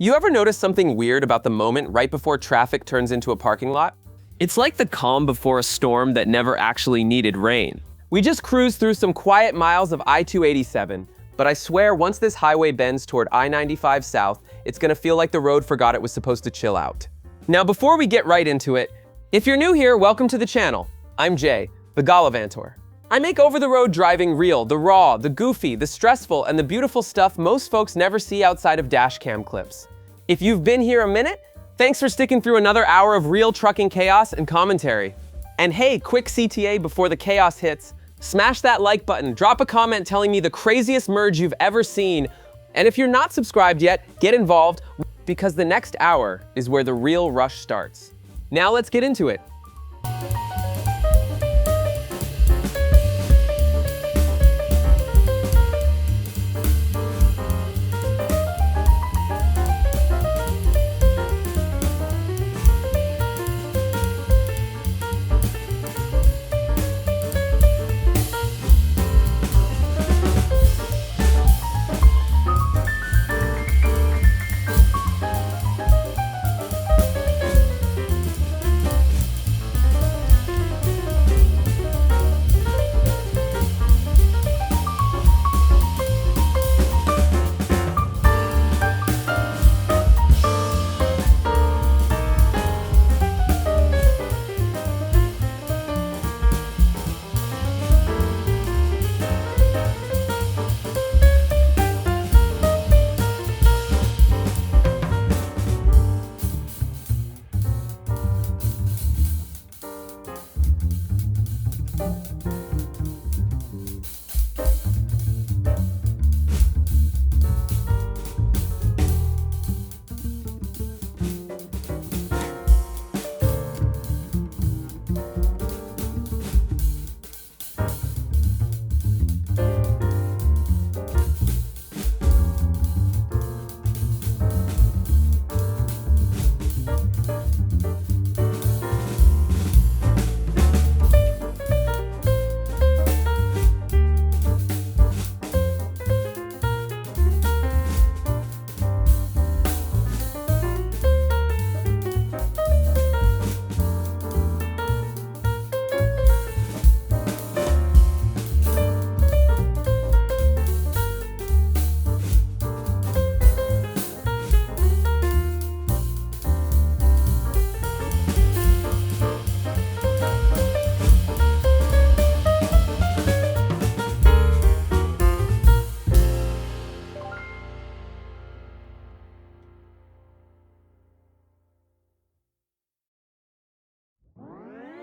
You ever notice something weird about the moment right before traffic turns into a parking lot? It's like the calm before a storm that never actually needed rain. We just cruised through some quiet miles of I-287, but I swear once this highway bends toward I-95 South, it's gonna feel like the road forgot it was supposed to chill out. Now before we get right into it, if you're new here, welcome to the channel. I'm Jay, the Gallavantor. I make over-the-road driving real, the raw, the goofy, the stressful, and the beautiful stuff most folks never see outside of dashcam clips. If you've been here a minute, thanks for sticking through another hour of real trucking chaos and commentary. And hey, quick CTA before the chaos hits, smash that like button, drop a comment telling me the craziest merge you've ever seen, and if you're not subscribed yet, get involved, because the next hour is where the real rush starts. Now let's get into it.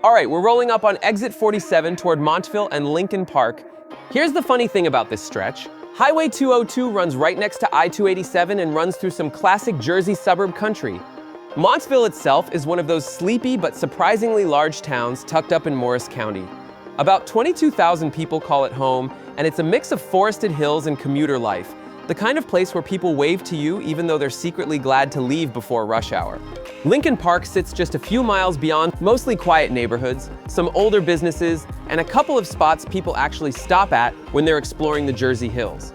All right, we're rolling up on exit 47 toward Montville and Lincoln Park. Here's the funny thing about this stretch. Highway 202 runs right next to I-287 and runs through some classic Jersey suburb country. Montville itself is one of those sleepy but surprisingly large towns tucked up in Morris County. About 22,000 people call it home, and it's a mix of forested hills and commuter life, the kind of place where people wave to you even though they're secretly glad to leave before rush hour. Lincoln Park sits just a few miles beyond mostly quiet neighborhoods, some older businesses, and a couple of spots people actually stop at when they're exploring the Jersey Hills.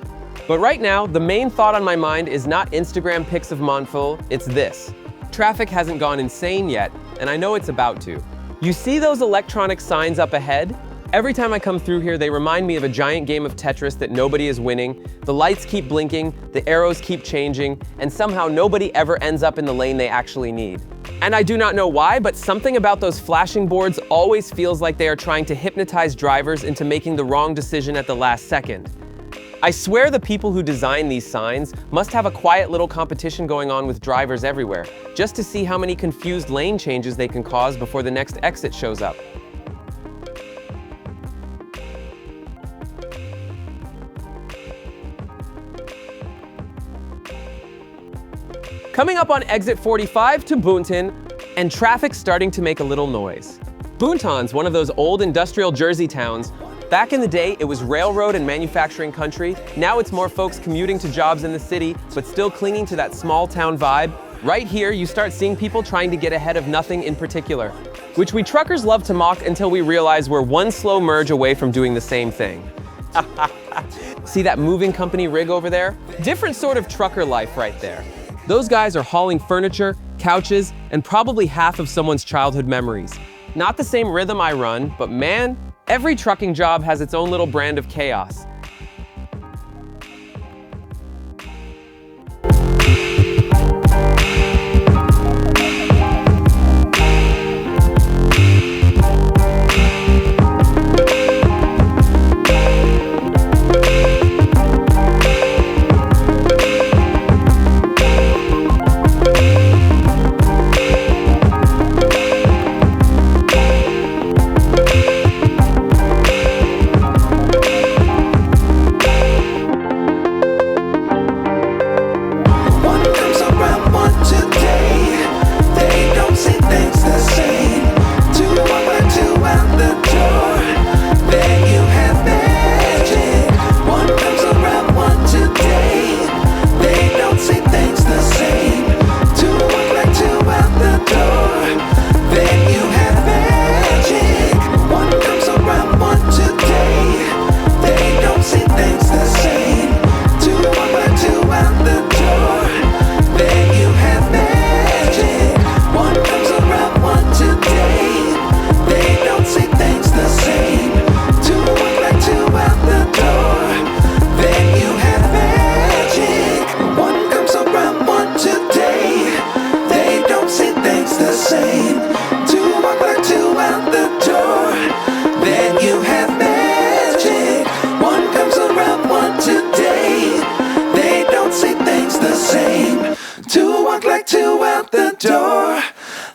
But right now, the main thought on my mind is not Instagram pics of Montville, it's this. Traffic hasn't gone insane yet, and I know it's about to. You see those electronic signs up ahead? Every time I come through here, they remind me of a giant game of Tetris that nobody is winning. The lights keep blinking, the arrows keep changing, and somehow nobody ever ends up in the lane they actually need. And I do not know why, but something about those flashing boards always feels like they are trying to hypnotize drivers into making the wrong decision at the last second. I swear the people who design these signs must have a quiet little competition going on with drivers everywhere, just to see how many confused lane changes they can cause before the next exit shows up. Coming up on exit 45 to Boonton, and traffic's starting to make a little noise. Boonton's one of those old industrial Jersey towns. Back in the day, it was railroad and manufacturing country. Now it's more folks commuting to jobs in the city, but still clinging to that small town vibe. Right here, you start seeing people trying to get ahead of nothing in particular, which we truckers love to mock until we realize we're one slow merge away from doing the same thing. See that moving company rig over there? Different sort of trucker life right there. Those guys are hauling furniture, couches, and probably half of someone's childhood memories. Not the same rhythm I run, but man, every trucking job has its own little brand of chaos.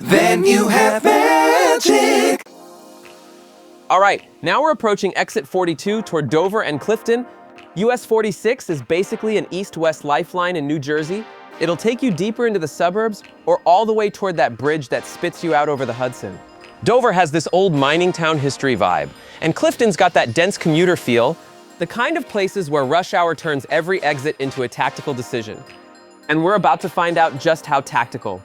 Then you have magic. All right, now we're approaching exit 42 toward Dover and Clifton. US 46 is basically an east-west lifeline in New Jersey. It'll take you deeper into the suburbs or all the way toward that bridge that spits you out over the Hudson. Dover has this old mining town history vibe, and Clifton's got that dense commuter feel, the kind of places where rush hour turns every exit into a tactical decision. And we're about to find out just how tactical.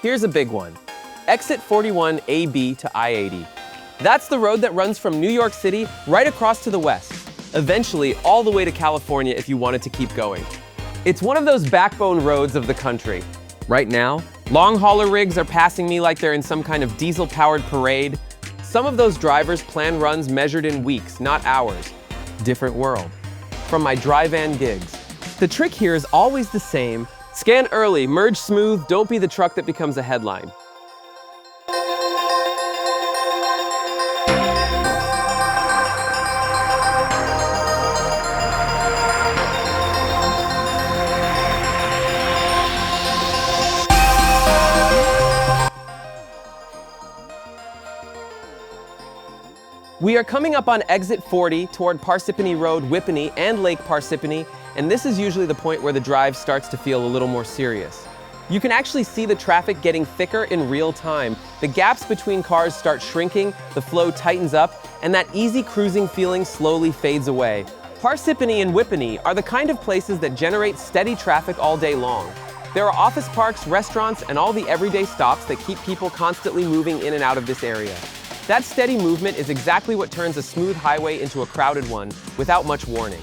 Here's a big one. Exit 41 AB to I-80. That's the road that runs from New York City right across to the west, eventually all the way to California if you wanted to keep going. It's one of those backbone roads of the country. Right now, long hauler rigs are passing me like they're in some kind of diesel-powered parade. Some of those drivers plan runs measured in weeks, not hours. Different world. From my dry van gigs. The trick here is always the same. Scan early, merge smooth, don't be the truck that becomes a headline. We are coming up on exit 40 toward Parsippany Road, Whippany, and Lake Parsippany, and this is usually the point where the drive starts to feel a little more serious. You can actually see the traffic getting thicker in real time. The gaps between cars start shrinking, the flow tightens up, and that easy cruising feeling slowly fades away. Parsippany and Whippany are the kind of places that generate steady traffic all day long. There are office parks, restaurants, and all the everyday stops that keep people constantly moving in and out of this area. That steady movement is exactly what turns a smooth highway into a crowded one without much warning.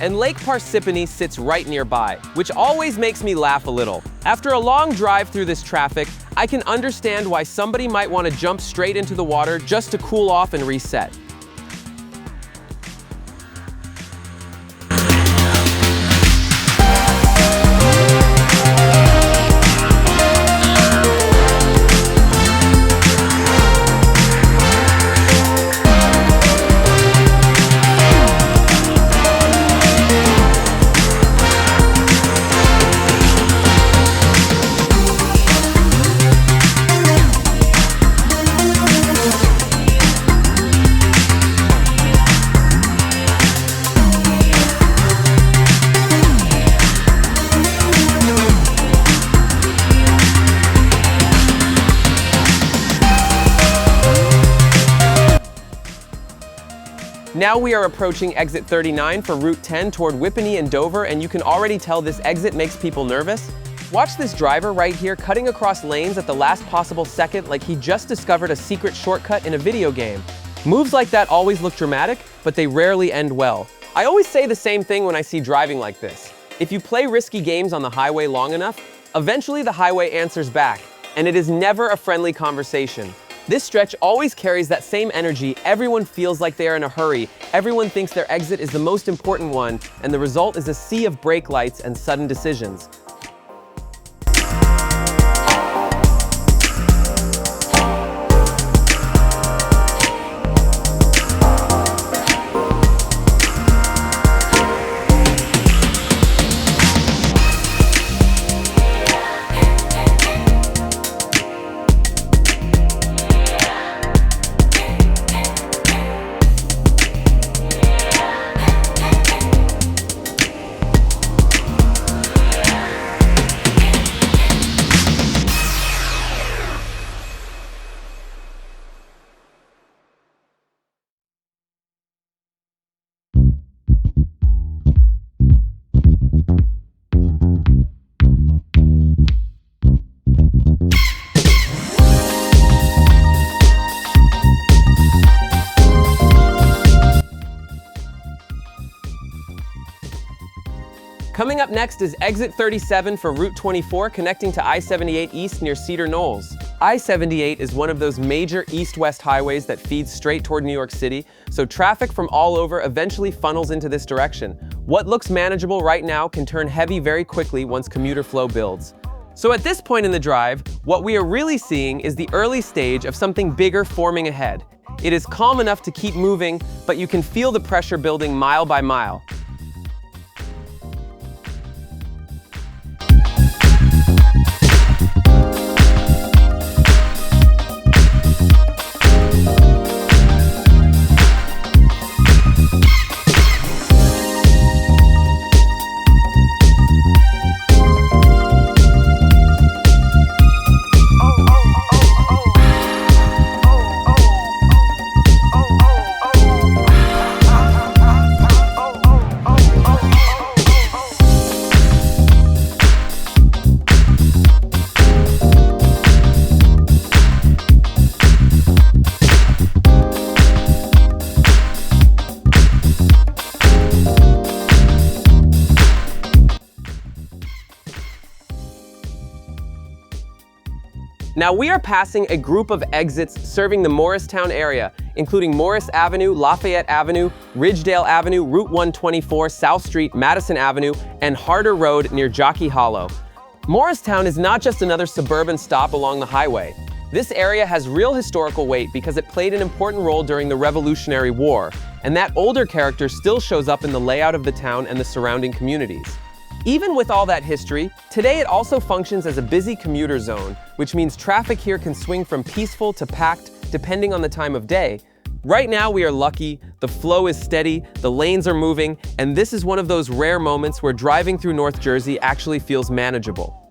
And Lake Parsippany sits right nearby, which always makes me laugh a little. After a long drive through this traffic, I can understand why somebody might want to jump straight into the water just to cool off and reset. Now we are approaching exit 39 for Route 10 toward Whippany and Dover, and you can already tell this exit makes people nervous. Watch this driver right here cutting across lanes at the last possible second like he just discovered a secret shortcut in a video game. Moves like that always look dramatic, but they rarely end well. I always say the same thing when I see driving like this. If you play risky games on the highway long enough, eventually the highway answers back, and it is never a friendly conversation. This stretch always carries that same energy. Everyone feels like they are in a hurry. Everyone thinks their exit is the most important one, and the result is a sea of brake lights and sudden decisions. Coming up next is exit 37 for Route 24 connecting to I-78 East near Cedar Knolls. I-78 is one of those major east-west highways that feeds straight toward New York City, so traffic from all over eventually funnels into this direction. What looks manageable right now can turn heavy very quickly once commuter flow builds. So at this point in the drive, what we are really seeing is the early stage of something bigger forming ahead. It is calm enough to keep moving, but you can feel the pressure building mile by mile. Now we are passing a group of exits serving the Morristown area, including Morris Avenue, Lafayette Avenue, Ridgedale Avenue, Route 124, South Street, Madison Avenue, and Harder Road near Jockey Hollow. Morristown is not just another suburban stop along the highway. This area has real historical weight because it played an important role during the Revolutionary War, and that older character still shows up in the layout of the town and the surrounding communities. Even with all that history, today it also functions as a busy commuter zone, which means traffic here can swing from peaceful to packed depending on the time of day. Right now we are lucky, the flow is steady, the lanes are moving, and this is one of those rare moments where driving through North Jersey actually feels manageable.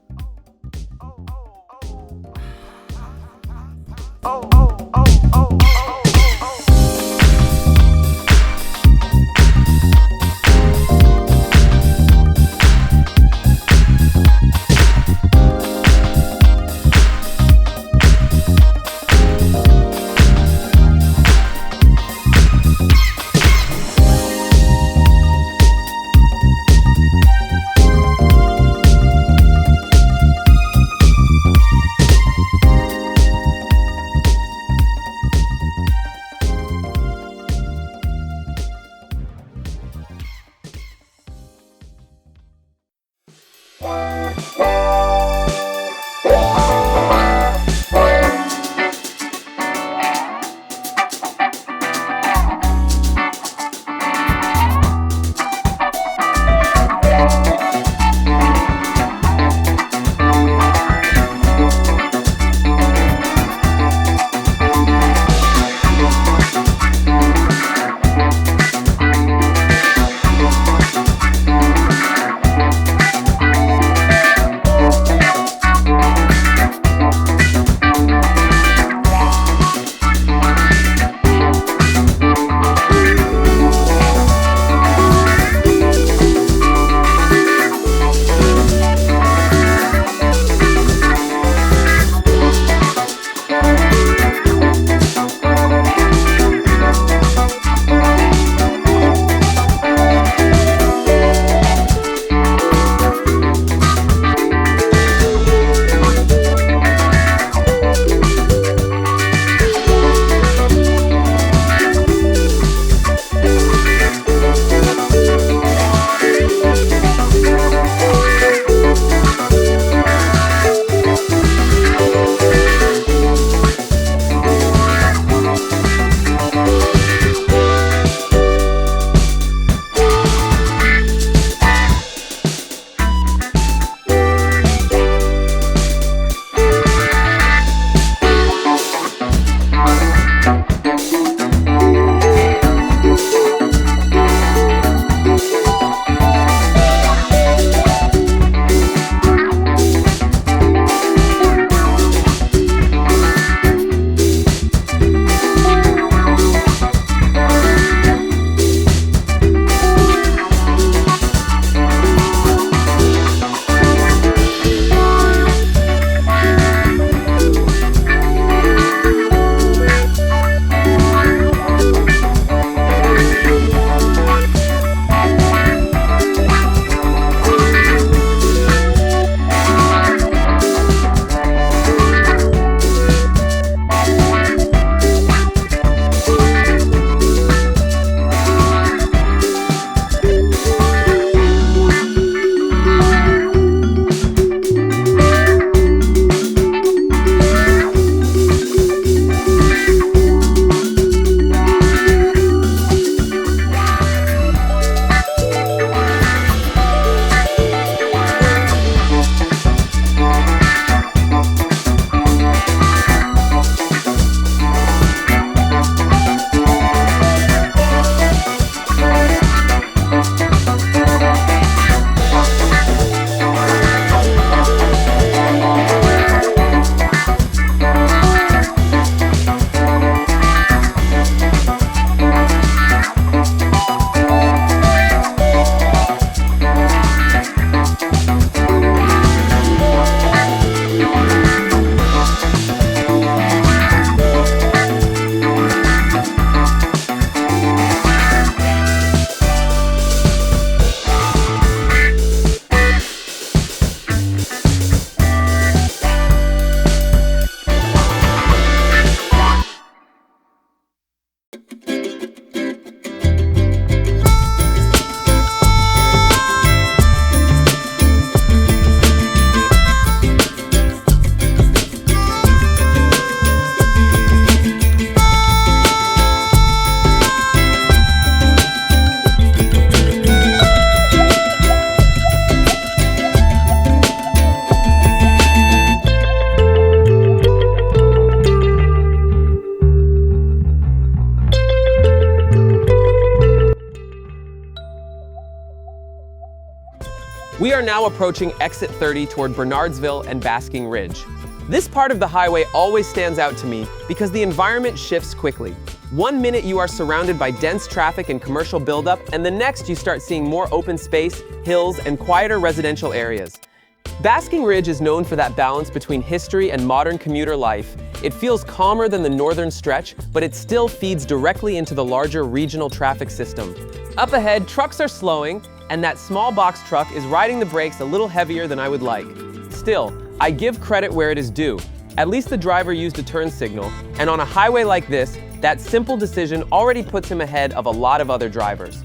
We are now approaching exit 30 toward Bernardsville and Basking Ridge. This part of the highway always stands out to me because the environment shifts quickly. 1 minute you are surrounded by dense traffic and commercial buildup, and the next you start seeing more open space, hills, and quieter residential areas. Basking Ridge is known for that balance between history and modern commuter life. It feels calmer than the northern stretch, but it still feeds directly into the larger regional traffic system. Up ahead, trucks are slowing, and that small box truck is riding the brakes a little heavier than I would like. Still, I give credit where it is due. At least the driver used a turn signal, and on a highway like this, that simple decision already puts him ahead of a lot of other drivers.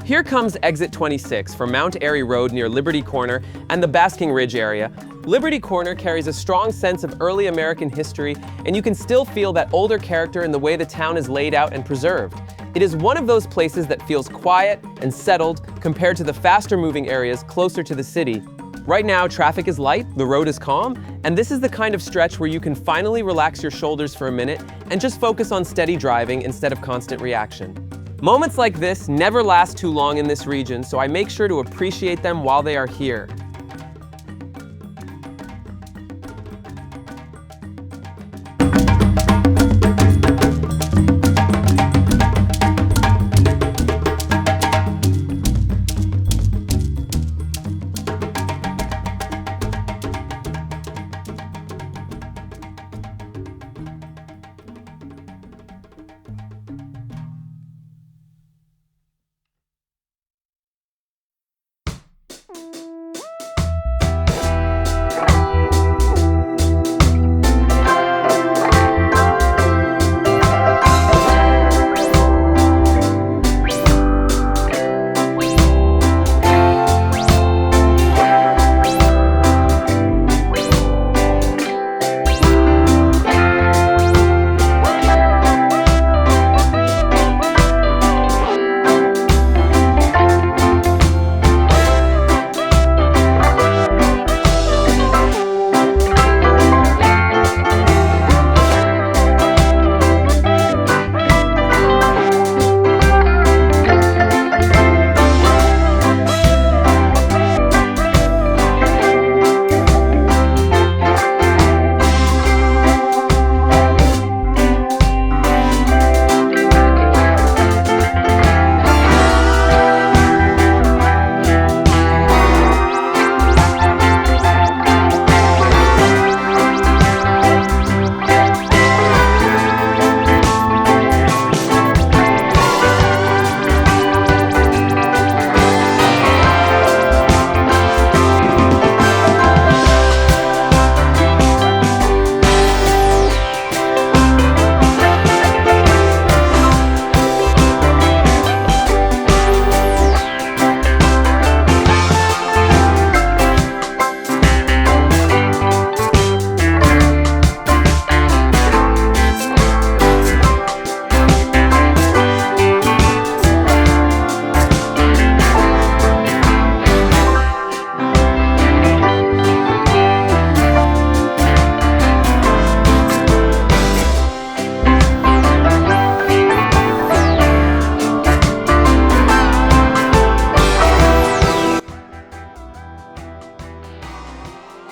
Here comes exit 26 from Mount Airy Road near Liberty Corner and the Basking Ridge area. Liberty Corner carries a strong sense of early American history, and you can still feel that older character in the way the town is laid out and preserved. It is one of those places that feels quiet and settled compared to the faster moving areas closer to the city. Right now, traffic is light, the road is calm, and this is the kind of stretch where you can finally relax your shoulders for a minute and just focus on steady driving instead of constant reaction. Moments like this never last too long in this region, so I make sure to appreciate them while they are here.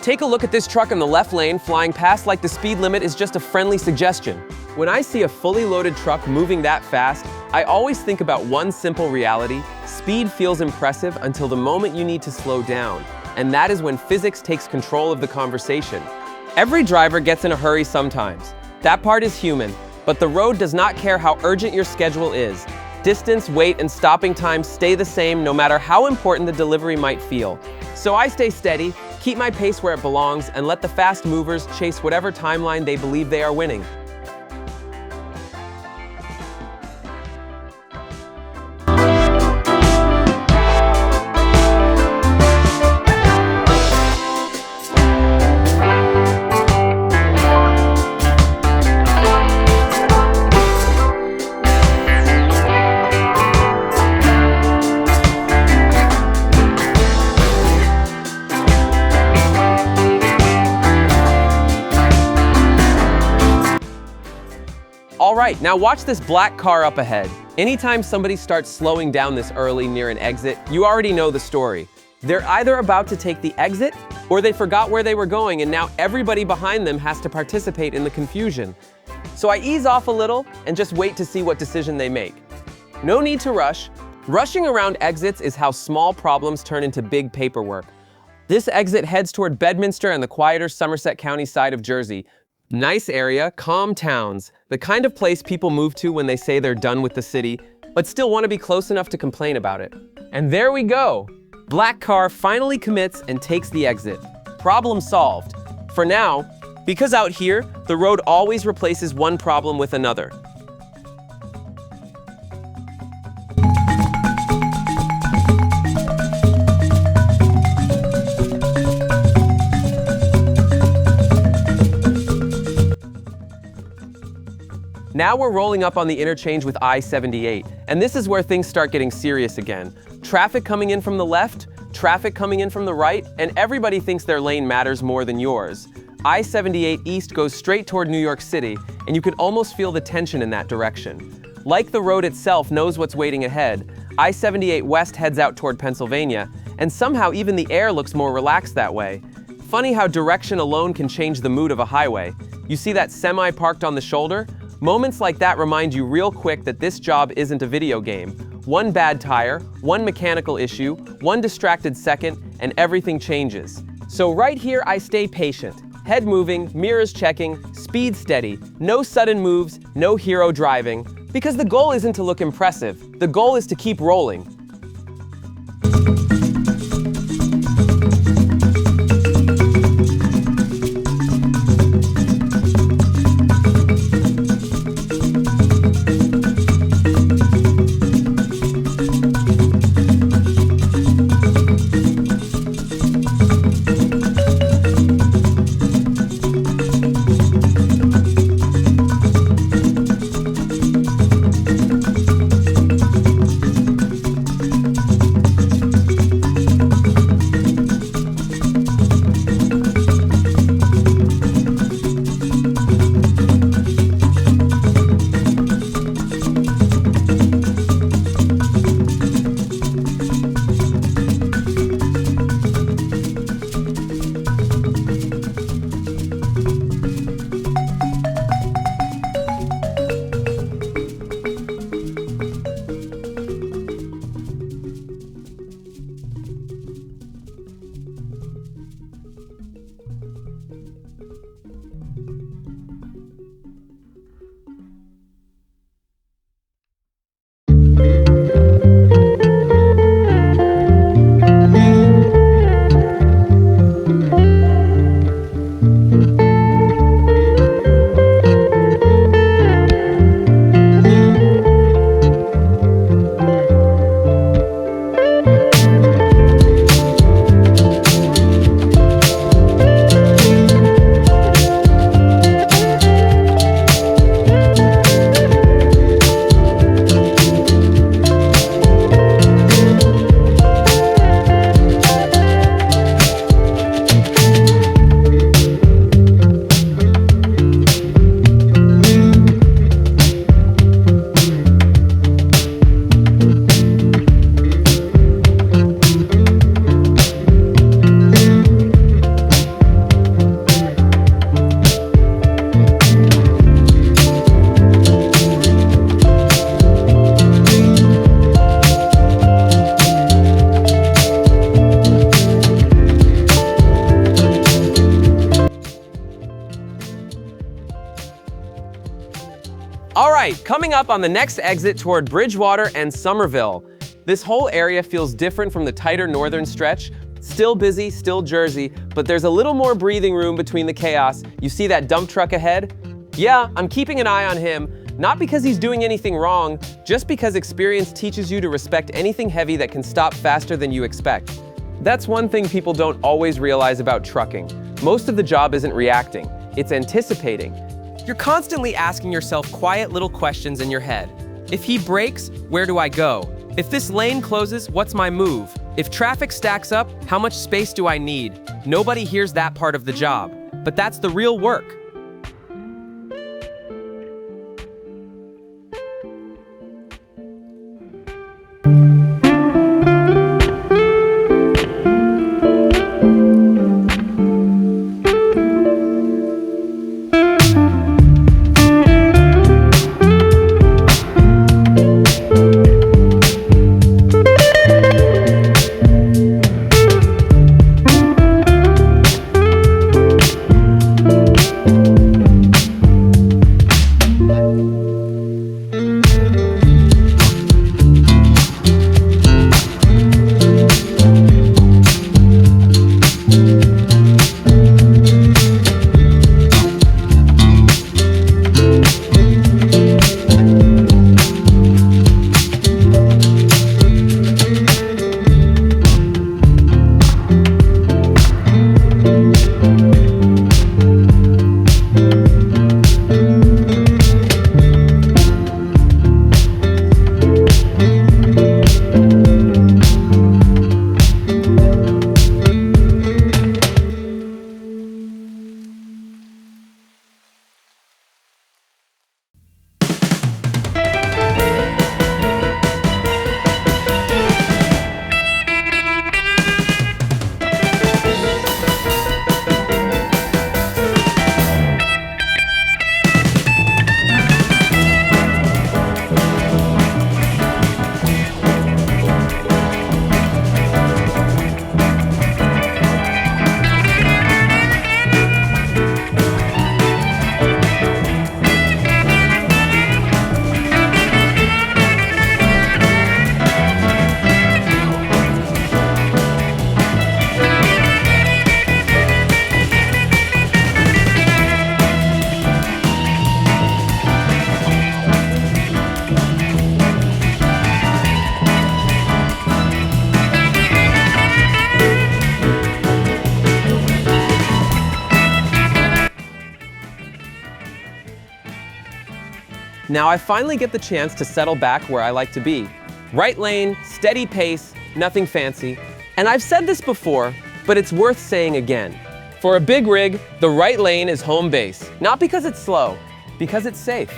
Take a look at this truck in the left lane flying past like the speed limit is just a friendly suggestion. When I see a fully loaded truck moving that fast, I always think about one simple reality: speed feels impressive until the moment you need to slow down, and that is when physics takes control of the conversation. Every driver gets in a hurry sometimes. That part is human, but the road does not care how urgent your schedule is. Distance, weight, and stopping times stay the same no matter how important the delivery might feel. So I stay steady, keep my pace where it belongs, and let the fast movers chase whatever timeline they believe they are winning. All right, now watch this black car up ahead. Anytime somebody starts slowing down this early near an exit, you already know the story. They're either about to take the exit, or they forgot where they were going and now everybody behind them has to participate in the confusion. So I ease off a little and just wait to see what decision they make. No need to rush. Rushing around exits is how small problems turn into big paperwork. This exit heads toward Bedminster and the quieter Somerset County side of Jersey. Nice area, calm towns, the kind of place people move to when they say they're done with the city, but still want to be close enough to complain about it. And there we go! Black car finally commits and takes the exit. Problem solved. For now, because out here, the road always replaces one problem with another. Now we're rolling up on the interchange with I-78, and this is where things start getting serious again. Traffic coming in from the left, traffic coming in from the right, and everybody thinks their lane matters more than yours. I-78 East goes straight toward New York City, and you can almost feel the tension in that direction. Like the road itself knows what's waiting ahead, I-78 West heads out toward Pennsylvania, and somehow even the air looks more relaxed that way. Funny how direction alone can change the mood of a highway. You see that semi parked on the shoulder? Moments like that remind you real quick that this job isn't a video game. One bad tire, one mechanical issue, one distracted second, and everything changes. So right here I stay patient. Head moving, mirrors checking, speed steady, no sudden moves, no hero driving. Because the goal isn't to look impressive, the goal is to keep rolling. All right, coming up on the next exit toward Bridgewater and Somerville. This whole area feels different from the tighter northern stretch. Still busy, still Jersey, but there's a little more breathing room between the chaos. You see that dump truck ahead? Yeah, I'm keeping an eye on him, not because he's doing anything wrong, just because experience teaches you to respect anything heavy that can stop faster than you expect. That's one thing people don't always realize about trucking. Most of the job isn't reacting, it's anticipating. You're constantly asking yourself quiet little questions in your head. If he brakes, where do I go? If this lane closes, what's my move? If traffic stacks up, how much space do I need? Nobody hears that part of the job, but that's the real work. Now I finally get the chance to settle back where I like to be. Right lane, steady pace, nothing fancy. And I've said this before, but it's worth saying again. For a big rig, the right lane is home base. Not because it's slow, because it's safe.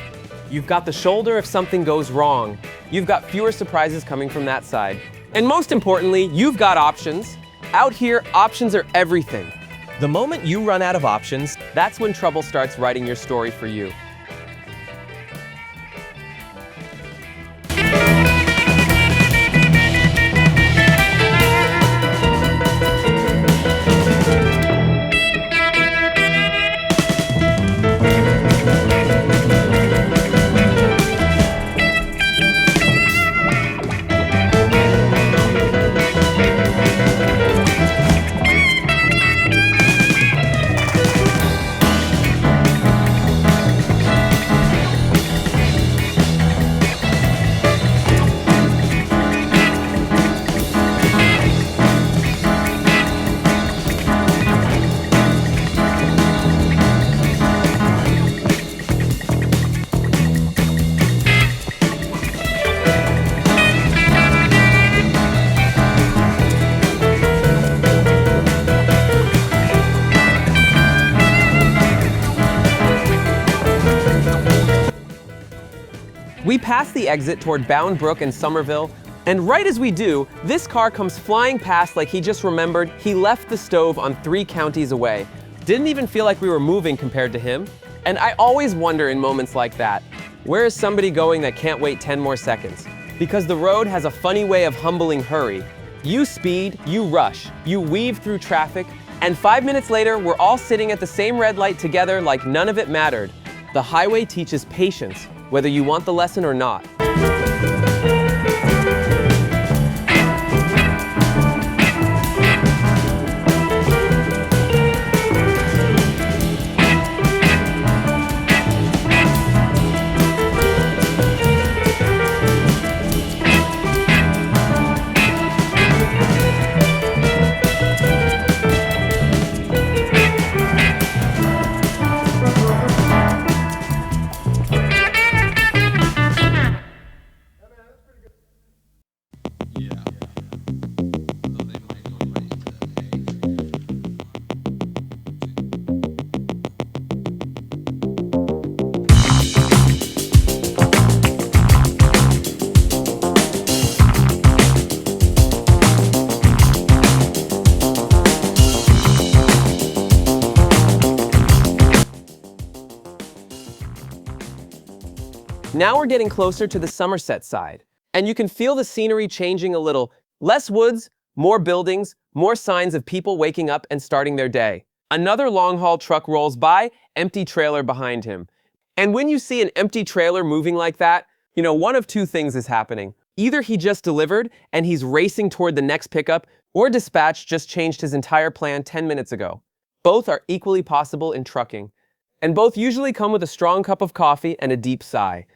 You've got the shoulder if something goes wrong. You've got fewer surprises coming from that side. And most importantly, you've got options. Out here, options are everything. The moment you run out of options, that's when trouble starts writing your story for you. We pass the exit toward Bound Brook and Somerville, and right as we do, this car comes flying past like he just remembered he left the stove on 3 counties away. Didn't even feel like we were moving compared to him. And I always wonder in moments like that, where is somebody going that can't wait 10 more seconds? Because the road has a funny way of humbling hurry. You speed, you rush, you weave through traffic, and 5 minutes later, we're all sitting at the same red light together like none of it mattered. The highway teaches patience, whether you want the lesson or not. Now we're getting closer to the Somerset side, and you can feel the scenery changing a little. Less woods, more buildings, more signs of people waking up and starting their day. Another long-haul truck rolls by, empty trailer behind him. And when you see an empty trailer moving like that, one of two things is happening. Either he just delivered and he's racing toward the next pickup, or dispatch just changed his entire plan 10 minutes ago. Both are equally possible in trucking, and both usually come with a strong cup of coffee and a deep sigh.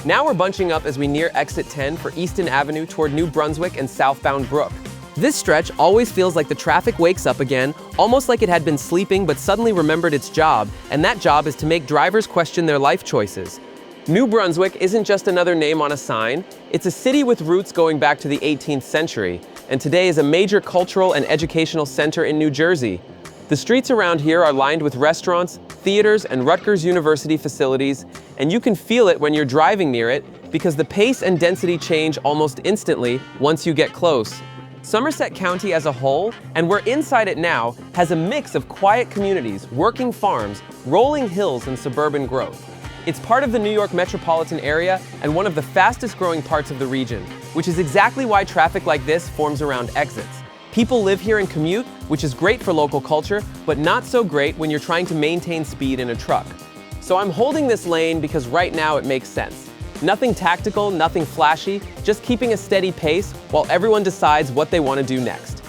Now we're bunching up as we near exit 10 for Easton Avenue toward New Brunswick and southbound Brook. This stretch always feels like the traffic wakes up again, almost like it had been sleeping but suddenly remembered its job, and that job is to make drivers question their life choices. New Brunswick isn't just another name on a sign, it's a city with roots going back to the 18th century, and today is a major cultural and educational center in New Jersey. The streets around here are lined with restaurants, theaters, and Rutgers University facilities, and you can feel it when you're driving near it because the pace and density change almost instantly once you get close. Somerset County as a whole, and we're inside it now, has a mix of quiet communities, working farms, rolling hills, and suburban growth. It's part of the New York metropolitan area and one of the fastest growing parts of the region, which is exactly why traffic like this forms around exits. People live here and commute, which is great for local culture, but not so great when you're trying to maintain speed in a truck. So I'm holding this lane because right now it makes sense. Nothing tactical, nothing flashy, just keeping a steady pace while everyone decides what they want to do next.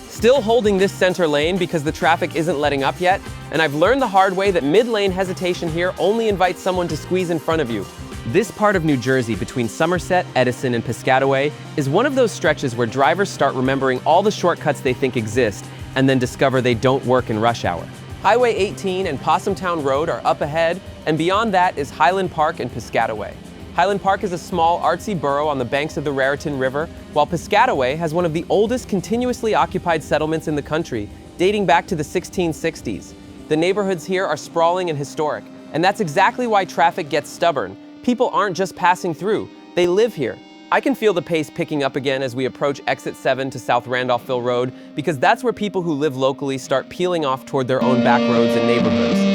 Still holding this center lane because the traffic isn't letting up yet, and I've learned the hard way that mid-lane hesitation here only invites someone to squeeze in front of you. This part of New Jersey between Somerset, Edison, and Piscataway is one of those stretches where drivers start remembering all the shortcuts they think exist and then discover they don't work in rush hour. Highway 18 and Possumtown Road are up ahead, and beyond that is Highland Park and Piscataway. Highland Park is a small, artsy borough on the banks of the Raritan River, while Piscataway has one of the oldest continuously occupied settlements in the country, dating back to the 1660s. The neighborhoods here are sprawling and historic, and that's exactly why traffic gets stubborn. People aren't just passing through, they live here. I can feel the pace picking up again as we approach exit 7 to South Randolphville Road, because that's where people who live locally start peeling off toward their own back roads and neighborhoods.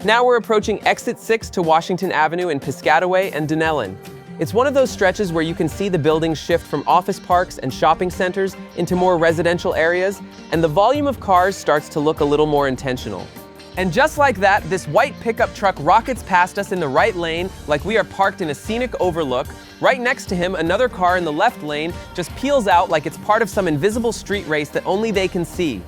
Now we're approaching exit 6 to Washington Avenue in Piscataway and Dunellen. It's one of those stretches where you can see the buildings shift from office parks and shopping centers into more residential areas, and the volume of cars starts to look a little more intentional. And just like that, this white pickup truck rockets past us in the right lane like we are parked in a scenic overlook. Right next to him, another car in the left lane just peels out like it's part of some invisible street race that only they can see.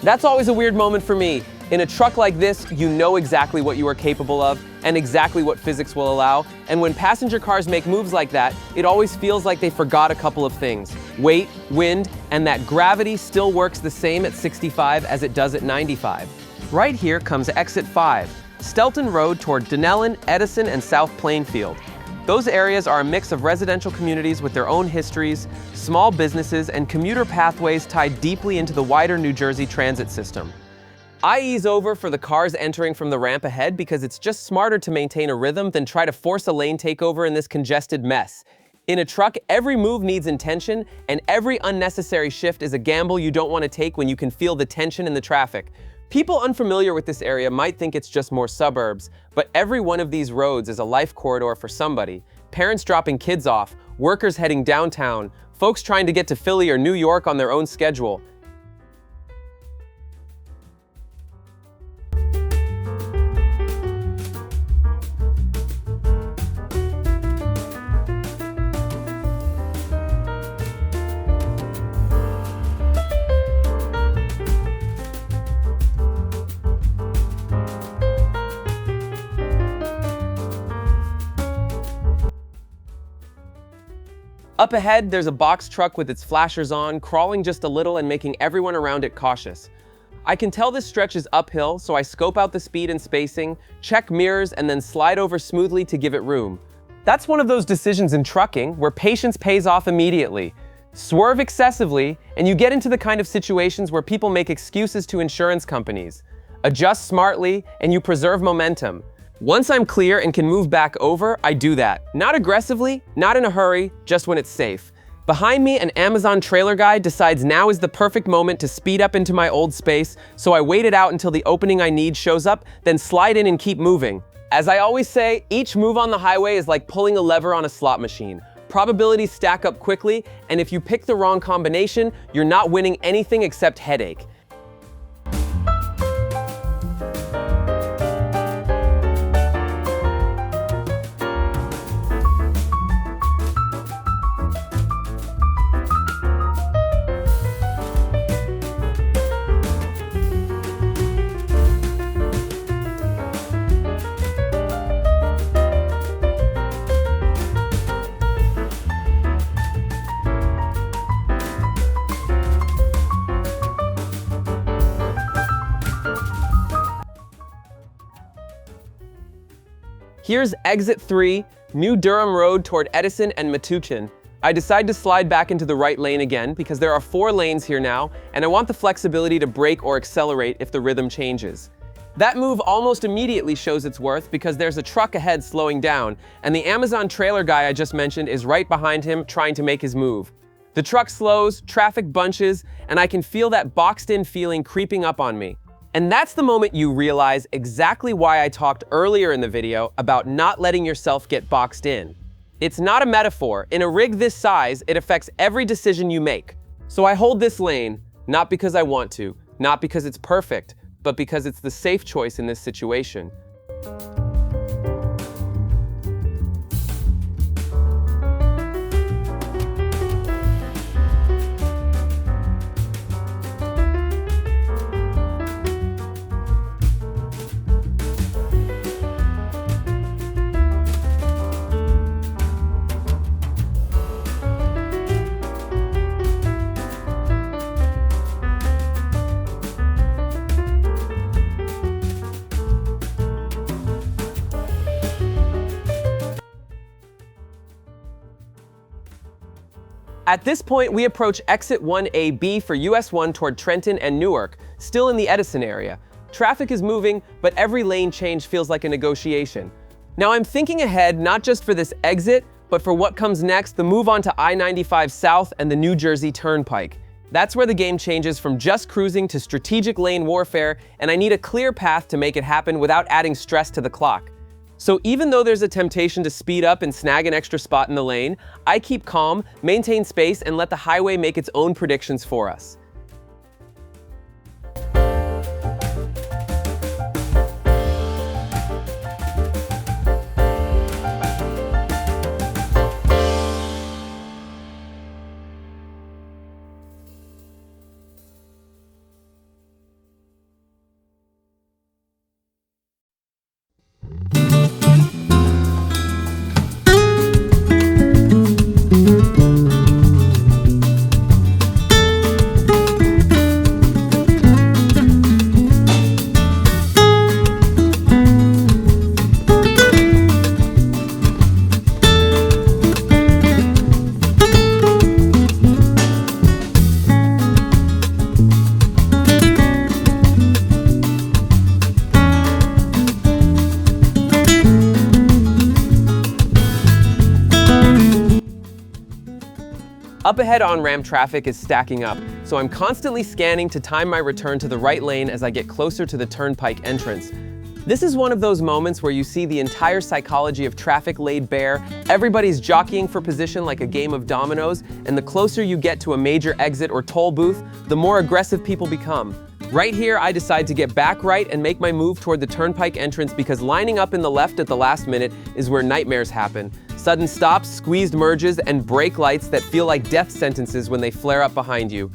That's always a weird moment for me. In a truck like this, you know exactly what you are capable of and exactly what physics will allow. And when passenger cars make moves like that, it always feels like they forgot a couple of things: weight, wind, and that gravity still works the same at 65 as it does at 95. Right here comes exit 5, Stelton Road toward Dunellen, Edison, and South Plainfield. Those areas are a mix of residential communities with their own histories, small businesses, and commuter pathways tied deeply into the wider New Jersey transit system. I ease over for the cars entering from the ramp ahead because it's just smarter to maintain a rhythm than try to force a lane takeover in this congested mess. In a truck, every move needs intention, and every unnecessary shift is a gamble you don't want to take when you can feel the tension in the traffic. People unfamiliar with this area might think it's just more suburbs, but every one of these roads is a life corridor for somebody. Parents dropping kids off, workers heading downtown, folks trying to get to Philly or New York on their own schedule. Up ahead, there's a box truck with its flashers on, crawling just a little and making everyone around it cautious. I can tell this stretch is uphill, so I scope out the speed and spacing, check mirrors, and then slide over smoothly to give it room. That's one of those decisions in trucking where patience pays off immediately. Swerve excessively, and you get into the kind of situations where people make excuses to insurance companies. Adjust smartly, and you preserve momentum. Once I'm clear and can move back over, I do that. Not aggressively, not in a hurry, just when it's safe. Behind me, an Amazon trailer guy decides now is the perfect moment to speed up into my old space, so I wait it out until the opening I need shows up, then slide in and keep moving. As I always say, each move on the highway is like pulling a lever on a slot machine. Probabilities stack up quickly, and if you pick the wrong combination, you're not winning anything except headache. Here's exit 3, New Durham Road toward Edison and Metuchen. I decide to slide back into the right lane again because there are 4 lanes here now, and I want the flexibility to brake or accelerate if the rhythm changes. That move almost immediately shows its worth because there's a truck ahead slowing down, and the Amazon trailer guy I just mentioned is right behind him trying to make his move. The truck slows, traffic bunches, and I can feel that boxed-in feeling creeping up on me. And that's the moment you realize exactly why I talked earlier in the video about not letting yourself get boxed in. It's not a metaphor. In a rig this size, it affects every decision you make. So I hold this lane, not because I want to, not because it's perfect, but because it's the safe choice in this situation. At this point, we approach exit 1AB for US 1 toward Trenton and Newark, still in the Edison area. Traffic is moving, but every lane change feels like a negotiation. Now I'm thinking ahead not just for this exit, but for what comes next, the move on to I-95 South and the New Jersey Turnpike. That's where the game changes from just cruising to strategic lane warfare, and I need a clear path to make it happen without adding stress to the clock. So even though there's a temptation to speed up and snag an extra spot in the lane, I keep calm, maintain space, and let the highway make its own predictions for us. Up ahead on-ramp traffic is stacking up, so I'm constantly scanning to time my return to the right lane as I get closer to the turnpike entrance. This is one of those moments where you see the entire psychology of traffic laid bare. Everybody's jockeying for position like a game of dominoes, and the closer you get to a major exit or toll booth, the more aggressive people become. Right here, I decide to get back right and make my move toward the turnpike entrance because lining up in the left at the last minute is where nightmares happen. Sudden stops, squeezed merges, and brake lights that feel like death sentences when they flare up behind you.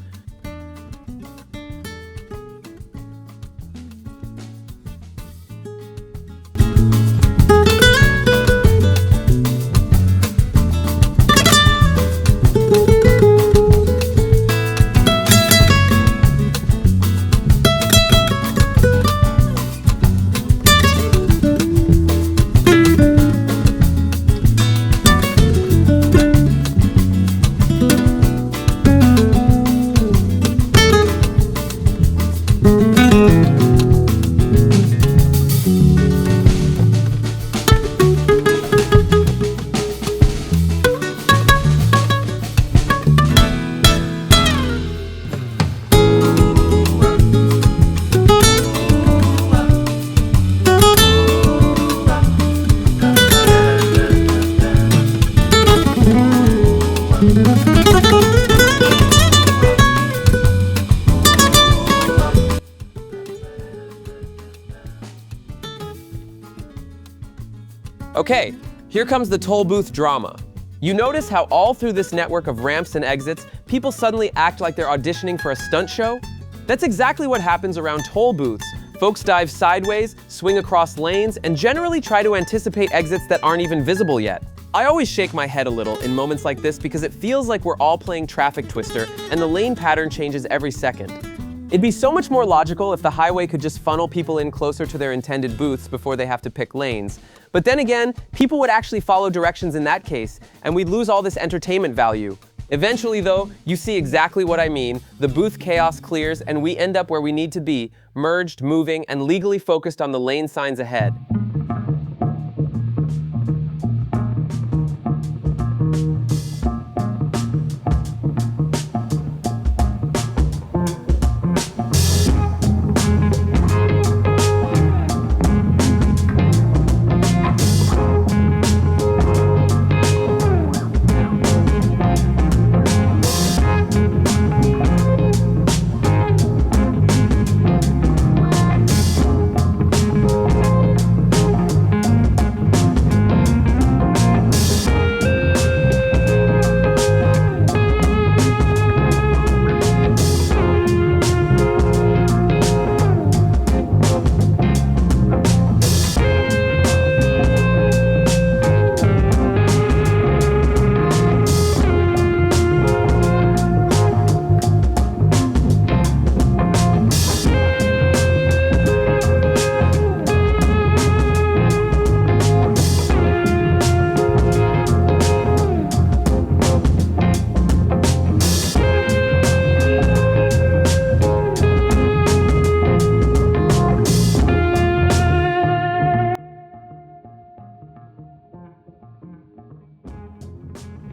Okay, here comes the toll booth drama. You notice how all through this network of ramps and exits, people suddenly act like they're auditioning for a stunt show? That's exactly what happens around toll booths. Folks dive sideways, swing across lanes, and generally try to anticipate exits that aren't even visible yet. I always shake my head a little in moments like this because it feels like we're all playing traffic twister and the lane pattern changes every second. It'd be so much more logical if the highway could just funnel people in closer to their intended booths before they have to pick lanes. But then again, people would actually follow directions in that case, and we'd lose all this entertainment value. Eventually though, you see exactly what I mean. The booth chaos clears and we end up where we need to be, merged, moving, and legally focused on the lane signs ahead.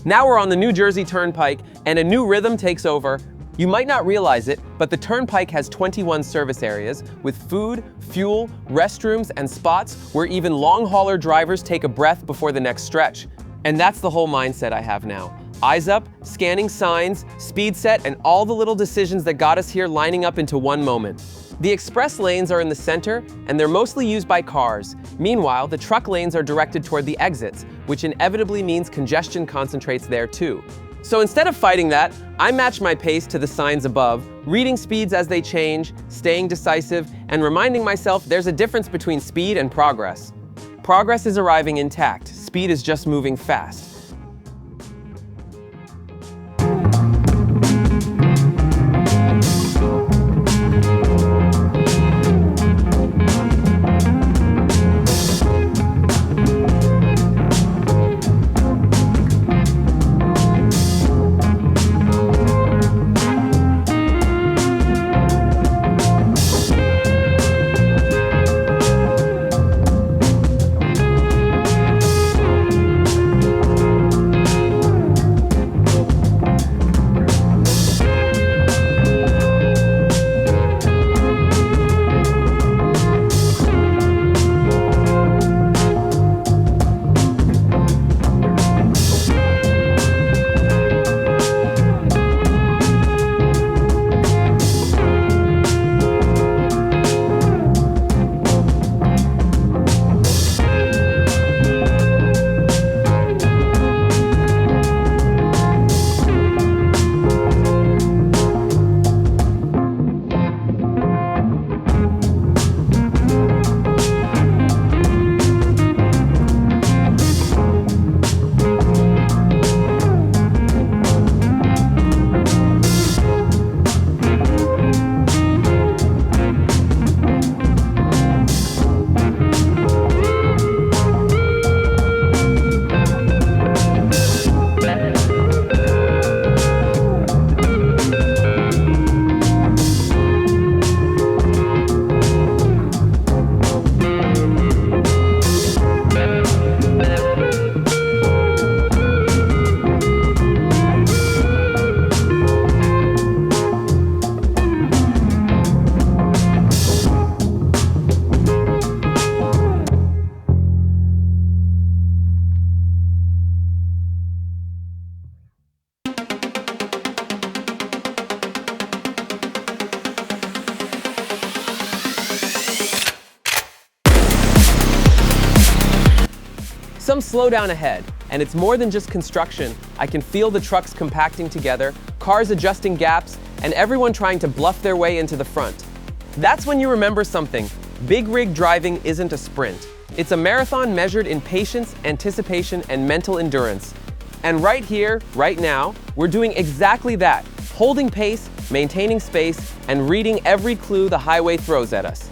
Now we're on the New Jersey Turnpike, and a new rhythm takes over. You might not realize it, but the Turnpike has 21 service areas with food, fuel, restrooms, and spots where even long-hauler drivers take a breath before the next stretch. And that's the whole mindset I have now. Eyes up, scanning signs, speed set, and all the little decisions that got us here lining up into one moment. The express lanes are in the center, and they're mostly used by cars. Meanwhile, the truck lanes are directed toward the exits, which inevitably means congestion concentrates there too. So instead of fighting that, I match my pace to the signs above, reading speeds as they change, staying decisive, and reminding myself there's a difference between speed and progress. Progress is arriving intact, speed is just moving fast. Some slow down ahead, and it's more than just construction. I can feel the trucks compacting together, cars adjusting gaps, and everyone trying to bluff their way into the front. That's when you remember something. Big rig driving isn't a sprint. It's a marathon measured in patience, anticipation, and mental endurance. And right here, right now, we're doing exactly that, holding pace, maintaining space, and reading every clue the highway throws at us.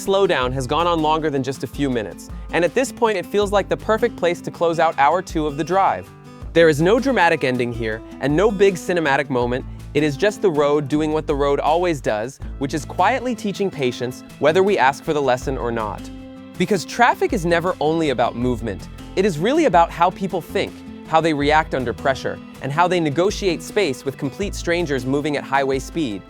slowdown has gone on longer than just a few minutes, and at this point it feels like the perfect place to close out hour 2 of the drive. There is no dramatic ending here, and no big cinematic moment. It is just the road doing what the road always does, which is quietly teaching patience whether we ask for the lesson or not. Because traffic is never only about movement. It is really about how people think, how they react under pressure, and how they negotiate space with complete strangers moving at highway speed.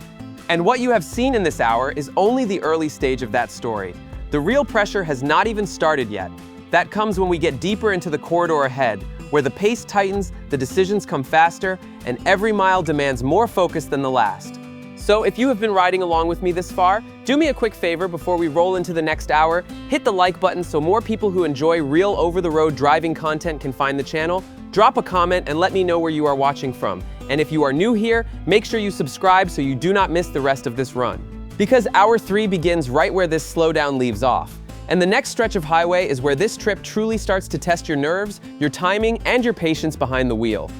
And what you have seen in this hour is only the early stage of that story. The real pressure has not even started yet. That comes when we get deeper into the corridor ahead, where the pace tightens, the decisions come faster, and every mile demands more focus than the last. So if you have been riding along with me this far, do me a quick favor before we roll into the next hour. Hit the like button so more people who enjoy real over-the-road driving content can find the channel. Drop a comment and let me know where you are watching from. And if you are new here, make sure you subscribe so you do not miss the rest of this run. Because hour 3 begins right where this slowdown leaves off. And the next stretch of highway is where this trip truly starts to test your nerves, your timing, and your patience behind the wheel.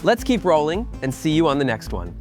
Let's keep rolling and see you on the next one.